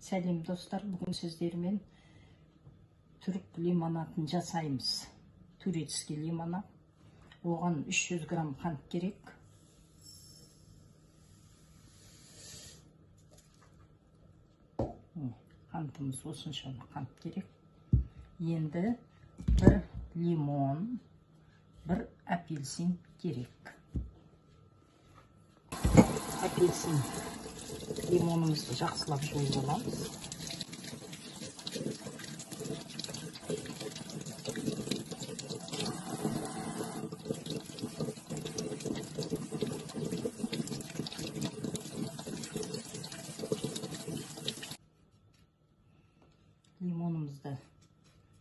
Сәлем достар, бүгін сіздермен түрік лимонатын жасаймыз. Турецкий лимонат. Оған 300 грамм қант керек. Қантымыз осыншалық қант керек. Енді бір лимон, бір апельсин керек. Апельсин лимонымызды жақсылап жуып аламыз. Лимонымызды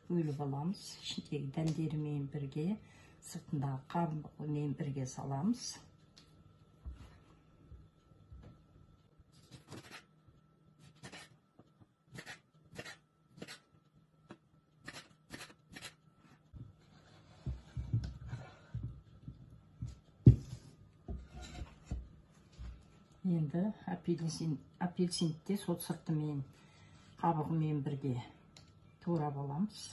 бөліп аламыз. Ішіндегі дәндерімен бірге, сыртындағы қабығымен бірге саламыз. Енді апельсинді сол сыртымен қабығымен бірге турап аламыз.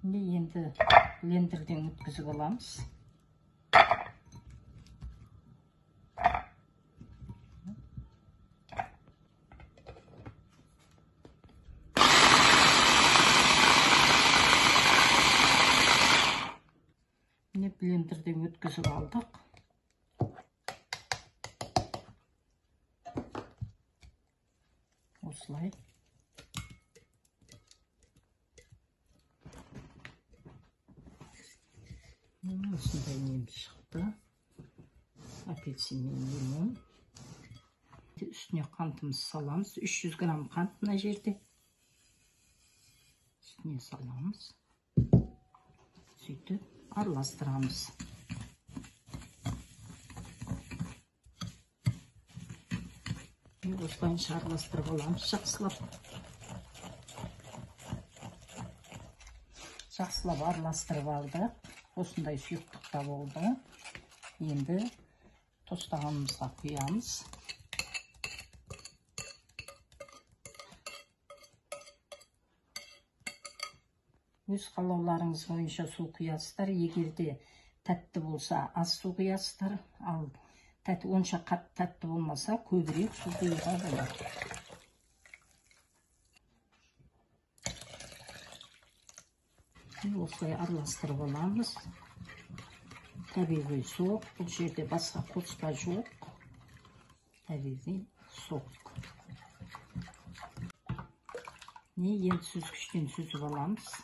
Енді блендерден өткізіп аламыз. Блендерден өткізіп алдық. Осылай. Осындай нем шықты. Апельсин мен лимон. Үстіне қантымыз саламыз. 300 грамм қант мына жерде. Үстіне саламыз. Сөйтіп араластырамыз. Осылайынша араластырып аламыз жақсылап. Жақсылап араластырып алды. Осындай сұйықтықта болды. Енді тостағанымызға құямыз. Өз қалауларыңыз бойынша су құясыздар. Егерде тәтті болса, аз су құясыздар. Ал онша тәтті болмаса, көбірек су құюға болады. Осылай араластырып аламыз. Табиғи соқ. Бұл жерде басқа қоспа жоқ. Табиғи соқ. Енді сүзгіштен сүзіп аламыз.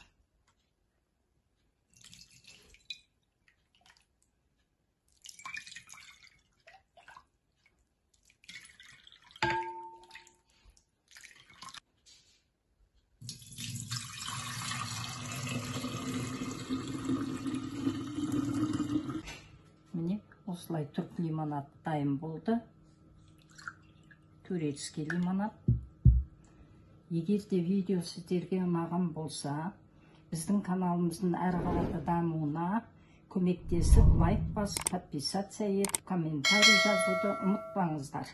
Осылай түрік лимонат дайын болды. Турецкий лимонат. Егерде видео сіздерге ұнаған болса, біздің каналымыздың әрі қарата дамуына көмектесіп, лайк басып, подписация етіп, комментарий жазуды ұмытпаңыздар.